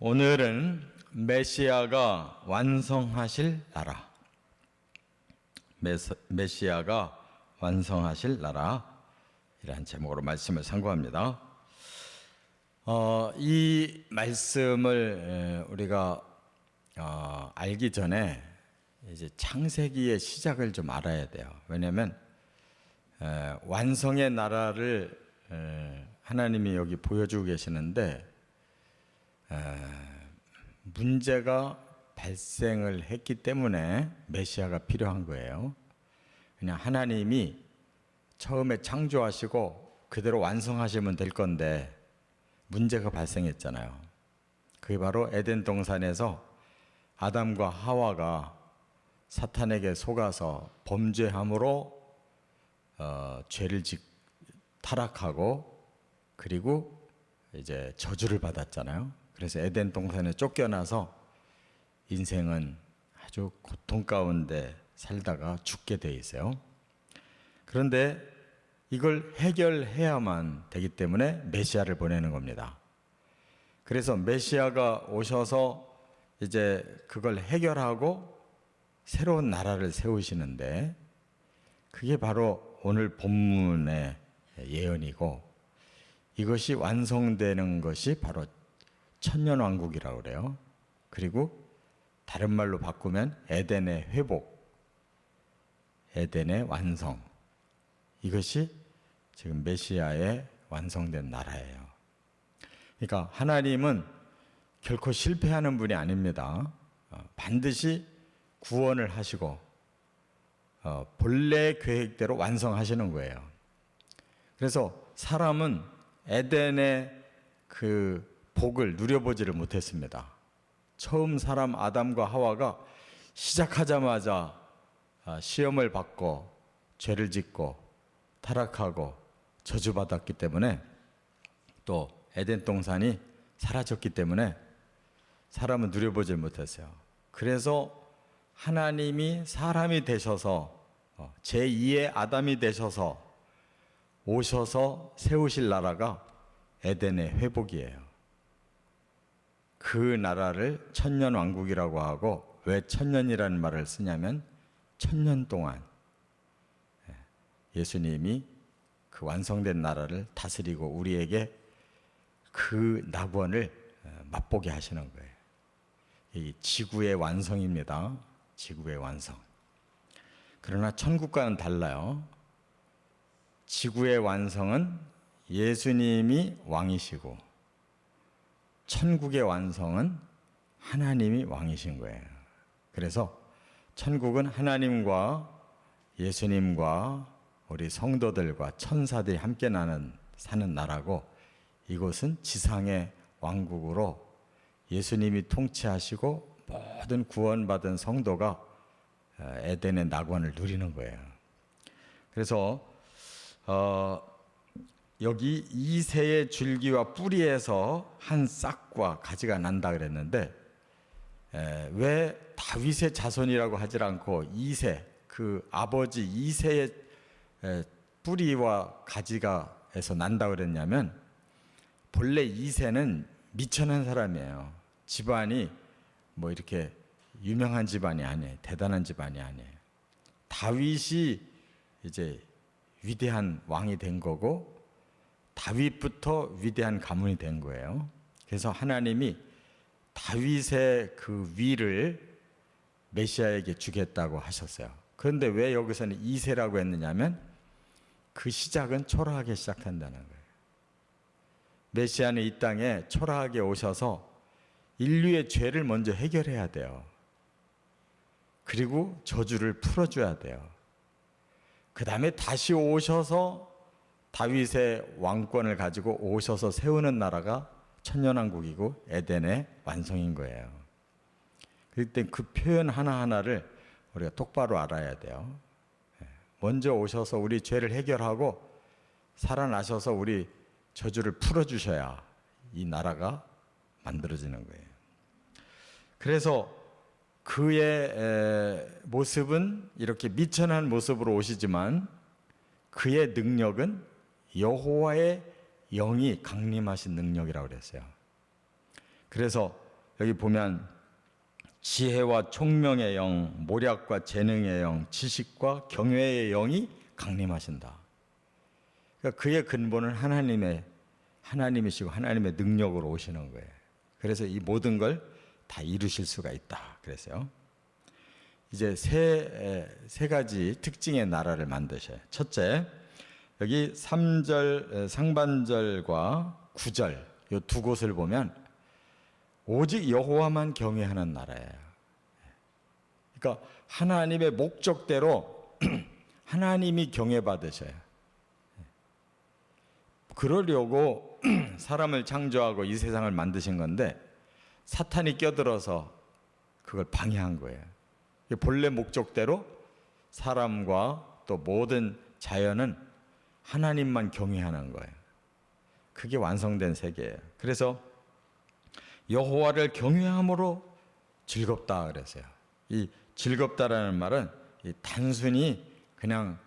오늘은 메시아가 완성하실 나라, 메시아가 완성하실 나라 이라는 제목으로 말씀을 상고합니다. 이 말씀을 우리가 알기 전에 이제 창세기의 시작을 좀 알아야 돼요. 왜냐하면 완성의 나라를 하나님이 여기 보여주고 계시는데 문제가 발생을 했기 때문에 메시아가 필요한 거예요. 그냥 하나님이 처음에 창조하시고 그대로 완성하시면 될 건데 문제가 발생했잖아요. 그게 바로 에덴 동산에서 아담과 하와가 사탄에게 속아서 범죄함으로 죄를 타락하고 그리고 이제 저주를 받았잖아요. 그래서 에덴 동산에 쫓겨나서 인생은 아주 고통 가운데 살다가 죽게 돼 있어요. 그런데 이걸 해결해야만 되기 때문에 메시아를 보내는 겁니다. 그래서 메시아가 오셔서 이제 그걸 해결하고 새로운 나라를 세우시는데 그게 바로 오늘 본문의 예언이고 이것이 완성되는 것이 바로 천년왕국이라고 그래요. 그리고 다른 말로 바꾸면 에덴의 회복, 에덴의 완성, 이것이 지금 메시아의 완성된 나라예요. 그러니까 하나님은 결코 실패하는 분이 아닙니다. 반드시 구원을 하시고 본래 계획대로 완성하시는 거예요. 그래서 사람은 에덴의 그 복을 누려보지를 못했습니다. 처음 사람 아담과 하와가 시작하자마자 시험을 받고 죄를 짓고 타락하고 저주받았기 때문에 또 에덴 동산이 사라졌기 때문에 사람은 누려보질 못했어요. 그래서 하나님이 사람이 되셔서 제2의 아담이 되셔서 오셔서 세우실 나라가 에덴의 회복이에요. 그 나라를 천년왕국이라고 하고 왜 천년이라는 말을 쓰냐면 천년 동안 예수님이 그 완성된 나라를 다스리고 우리에게 그 낙원을 맛보게 하시는 거예요. 이 지구의 완성입니다. 지구의 완성. 그러나 천국과는 달라요. 지구의 완성은 예수님이 왕이시고 천국의 완성은 하나님이 왕이신 거예요. 그래서 천국은 하나님과 예수님과 우리 성도들과 천사들이 함께 사는 나라고 이곳은 지상의 왕국으로 예수님이 통치하시고 모든 구원받은 성도가 에덴의 낙원을 누리는 거예요. 그래서 여기 이새의 줄기와 뿌리에서 한 싹과 가지가 난다 그랬는데 왜 다윗의 자손이라고 하지 않고 이새, 그 아버지 이새의 뿌리와 가지가 에서 난다 그랬냐면 본래 이새는 미천한 사람이에요. 집안이 뭐 이렇게 유명한 집안이 아니에요. 대단한 집안이 아니에요. 다윗이 이제 위대한 왕이 된 거고 다윗부터 위대한 가문이 된 거예요. 그래서 하나님이 다윗의 그 위를 메시아에게 주겠다고 하셨어요. 그런데 왜 여기서는 이새라고 했느냐면 그 시작은 초라하게 시작한다는 거예요. 메시아는 이 땅에 초라하게 오셔서 인류의 죄를 먼저 해결해야 돼요. 그리고 저주를 풀어줘야 돼요. 그 다음에 다시 오셔서 다윗의 왕권을 가지고 오셔서 세우는 나라가 천년왕국이고 에덴의 완성인 거예요. 그때 그 표현 하나하나를 우리가 똑바로 알아야 돼요. 먼저 오셔서 우리 죄를 해결하고 살아나셔서 우리 저주를 풀어주셔야 이 나라가 만들어지는 거예요. 그래서 그의 모습은 이렇게 미천한 모습으로 오시지만 그의 능력은 여호와의 영이 강림하신 능력이라고 그랬어요. 그래서 여기 보면 지혜와 총명의 영, 모략과 재능의 영, 지식과 경외의 영이 강림하신다. 그러니까 그의 근본은 하나님이시고 하나님의 능력으로 오시는 거예요. 그래서 이 모든 걸 다 이루실 수가 있다. 그래서요. 이제 세 가지 특징의 나라를 만드셔요. 첫째, 여기 3절 상반절과 9절 이 두 곳을 보면 오직 여호와만 경외하는 나라예요. 그러니까 하나님의 목적대로 하나님이 경외받으셔요. 그러려고 사람을 창조하고 이 세상을 만드신 건데 사탄이 껴들어서 그걸 방해한 거예요. 본래 목적대로 사람과 또 모든 자연은 하나님만 경외하는 거예요. 그게 완성된 세계예요. 그래서 여호와를 경외함으로 즐겁다 그랬어요. 이 즐겁다라는 말은 단순히 그냥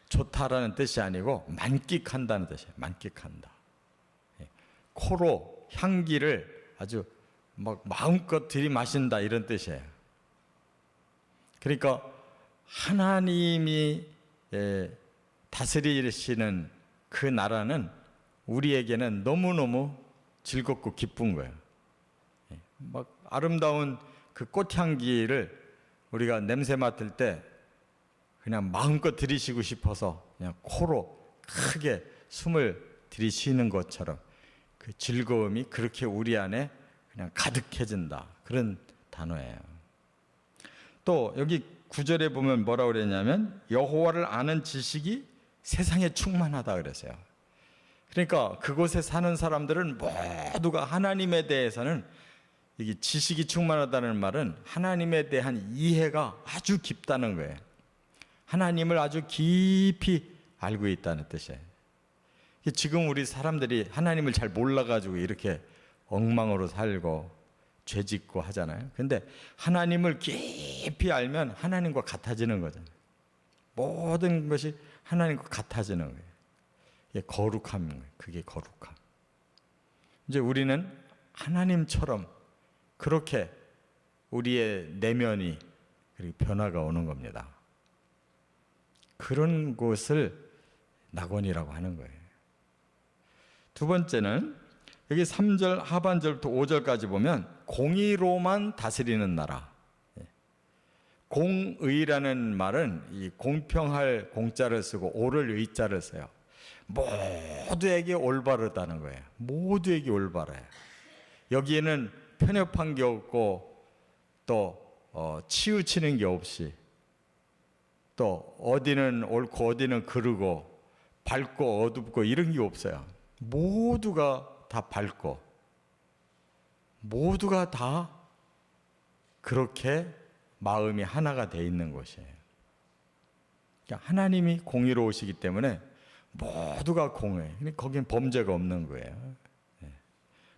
좋다라는 뜻이 아니고 만끽한다는 뜻이에요. 만끽한다. 코로 향기를 아주 막 마음껏 들이마신다 이런 뜻이에요. 그러니까 하나님이 다스리시는 그 나라는 우리에게는 너무너무 즐겁고 기쁜 거예요. 막 아름다운 그 꽃향기를 우리가 냄새 맡을 때 그냥 마음껏 들이쉬고 싶어서 그냥 코로 크게 숨을 들이쉬는 것처럼 그 즐거움이 그렇게 우리 안에 그냥 가득해진다. 그런 단어예요. 또 여기 9절에 보면 뭐라고 그랬냐면 여호와를 아는 지식이 세상에 충만하다 그랬어요. 그러니까 그곳에 사는 사람들은 모두가 하나님에 대해서는 이게 지식이 충만하다는 말은 하나님에 대한 이해가 아주 깊다는 거예요. 하나님을 아주 깊이 알고 있다는 뜻이에요. 지금 우리 사람들이 하나님을 잘 몰라가지고 이렇게 엉망으로 살고 죄짓고 하잖아요. 근데 하나님을 깊이 알면 하나님과 같아지는 거잖아요. 모든 것이 하나님과 같아지는 거예요. 이게 거룩함인 거예요. 그게 거룩함. 이제 우리는 하나님처럼 그렇게 우리의 내면이 변화가 오는 겁니다. 그런 곳을 낙원이라고 하는 거예요. 두 번째는 여기 3절 하반절부터 5절까지 보면 공의로만 다스리는 나라. 공의라는 말은 이 공평할 공자를 쓰고 옳을 의자를 써요. 모두에게 올바르다는 거예요. 모두에게 올바라요. 여기에는 편협한 게 없고 또 치우치는 게 없이 또 어디는 옳고 어디는 그르고 밝고 어둡고 이런 게 없어요. 모두가 다 밝고 모두가 다 그렇게 마음이 하나가 돼 있는 곳이에요. 그러니까 하나님이 공의로우시기 때문에 모두가 공의해요. 거기는 범죄가 없는 거예요.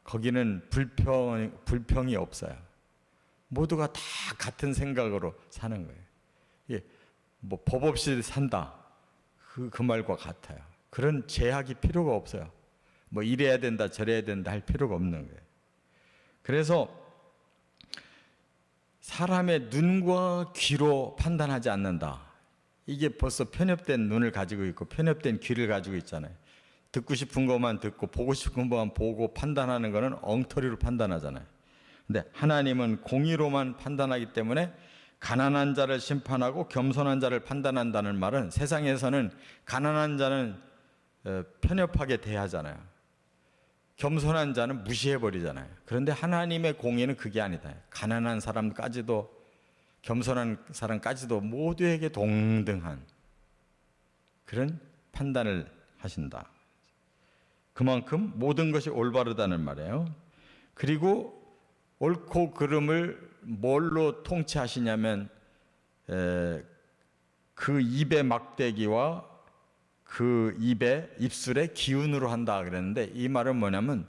거기는 불평이 없어요. 모두가 다 같은 생각으로 사는 거예요. 뭐 법 없이 산다 그 말과 같아요. 그런 제약이 필요가 없어요. 뭐 이래야 된다 저래야 된다 할 필요가 없는 거예요. 그래서 사람의 눈과 귀로 판단하지 않는다. 이게 벌써 편협된 눈을 가지고 있고 편협된 귀를 가지고 있잖아요. 듣고 싶은 것만 듣고 보고 싶은 것만 보고 판단하는 것은 엉터리로 판단하잖아요. 근데 하나님은 공의로만 판단하기 때문에 가난한 자를 심판하고 겸손한 자를 판단한다는 말은 세상에서는 가난한 자는 편협하게 대하잖아요. 겸손한 자는 무시해버리잖아요. 그런데 하나님의 공의는 그게 아니다. 가난한 사람까지도 겸손한 사람까지도 모두에게 동등한 그런 판단을 하신다. 그만큼 모든 것이 올바르다는 말이에요. 그리고 옳고 그름을 뭘로 통치하시냐면 그 입의 막대기와 그 입술의 기운으로 한다 그랬는데 이 말은 뭐냐면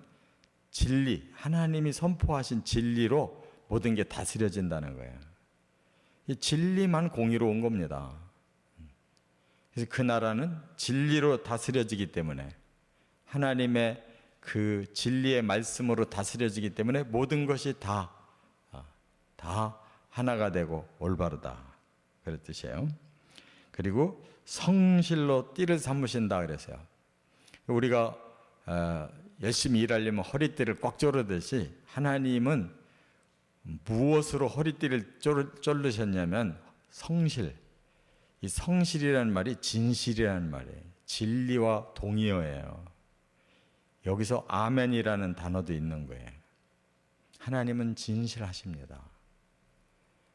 진리, 하나님이 선포하신 진리로 모든 게 다스려진다는 거예요. 이 진리만 공의로운 겁니다. 그래서 그 나라는 진리로 다스려지기 때문에 하나님의 그 진리의 말씀으로 다스려지기 때문에 모든 것이 다 하나가 되고 올바르다, 그런 뜻이에요. 그리고 성실로 띠를 삼으신다 그랬어요. 우리가 열심히 일하려면 허리띠를 꽉 조르듯이 하나님은 무엇으로 허리띠를 조르셨냐면 성실. 이 성실이라는 말이 진실이라는 말이에요. 진리와 동의어예요. 여기서 아멘이라는 단어도 있는 거예요. 하나님은 진실하십니다.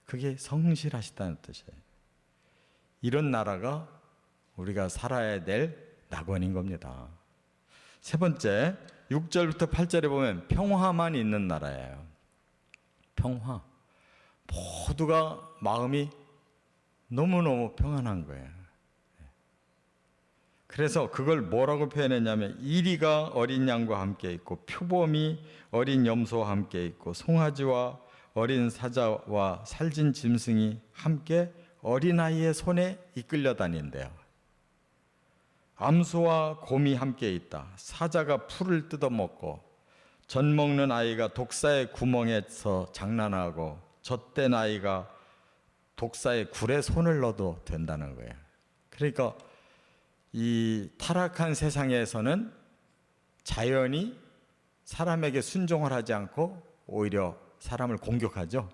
그게 성실하시다는 뜻이에요. 이런 나라가 우리가 살아야 될 낙원인 겁니다. 세 번째, 6절부터 8절에 보면 평화만 있는 나라예요. 평화. 모두가 마음이 너무너무 평안한 거예요. 그래서 그걸 뭐라고 표현했냐면, 이리가 어린 양과 함께 있고 표범이 어린 염소와 함께 있고 송아지와 어린 사자와 살진 짐승이 함께 어린아이의 손에 이끌려 다닌대요. 암소와 곰이 함께 있다. 사자가 풀을 뜯어먹고 젖 먹는 아이가 독사의 구멍에서 장난하고 젖된 아이가 독사의 굴에 손을 넣어도 된다는 거예요. 그러니까 이 타락한 세상에서는 자연이 사람에게 순종을 하지 않고 오히려 사람을 공격하죠.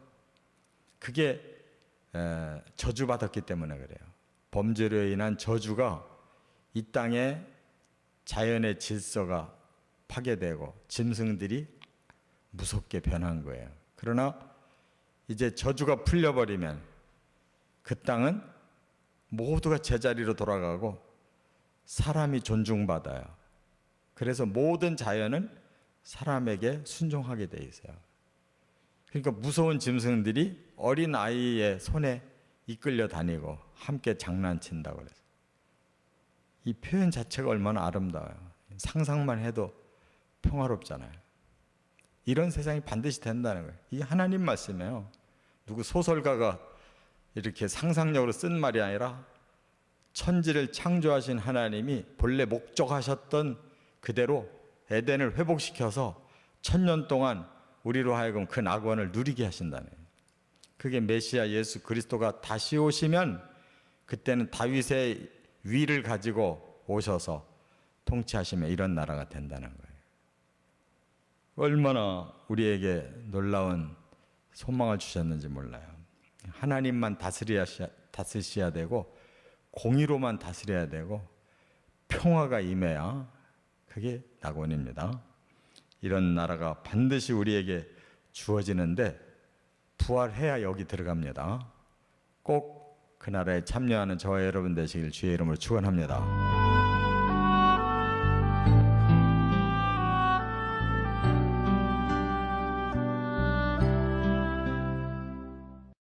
그게 저주받았기 때문에 그래요. 범죄로 인한 저주가 이 땅에 자연의 질서가 파괴되고 짐승들이 무섭게 변한 거예요. 그러나 이제 저주가 풀려버리면 그 땅은 모두가 제자리로 돌아가고 사람이 존중받아요. 그래서 모든 자연은 사람에게 순종하게 돼 있어요. 그러니까 무서운 짐승들이 어린 아이의 손에 이끌려 다니고 함께 장난친다고 그래서 이 표현 자체가 얼마나 아름다워요. 상상만 해도 평화롭잖아요. 이런 세상이 반드시 된다는 거예요. 이게 하나님 말씀이에요. 누구 소설가가 이렇게 상상력으로 쓴 말이 아니라 천지를 창조하신 하나님이 본래 목적하셨던 그대로 에덴을 회복시켜서 1000년 동안 우리로 하여금 그 낙원을 누리게 하신다는 거예요. 그게 메시아 예수 그리스도가 다시 오시면 그때는 다윗의 위를 가지고 오셔서 통치하시면 이런 나라가 된다는 거예요. 얼마나 우리에게 놀라운 소망을 주셨는지 몰라요. 하나님만 다스리셔야 되고 공의로만 다스려야 되고 평화가 임해야 그게 낙원입니다. 이런 나라가 반드시 우리에게 주어지는데 부활해야 여기 들어갑니다. 꼭 그 나라에 참여하는 저와 여러분 되시길 주의 이름으로 축원합니다.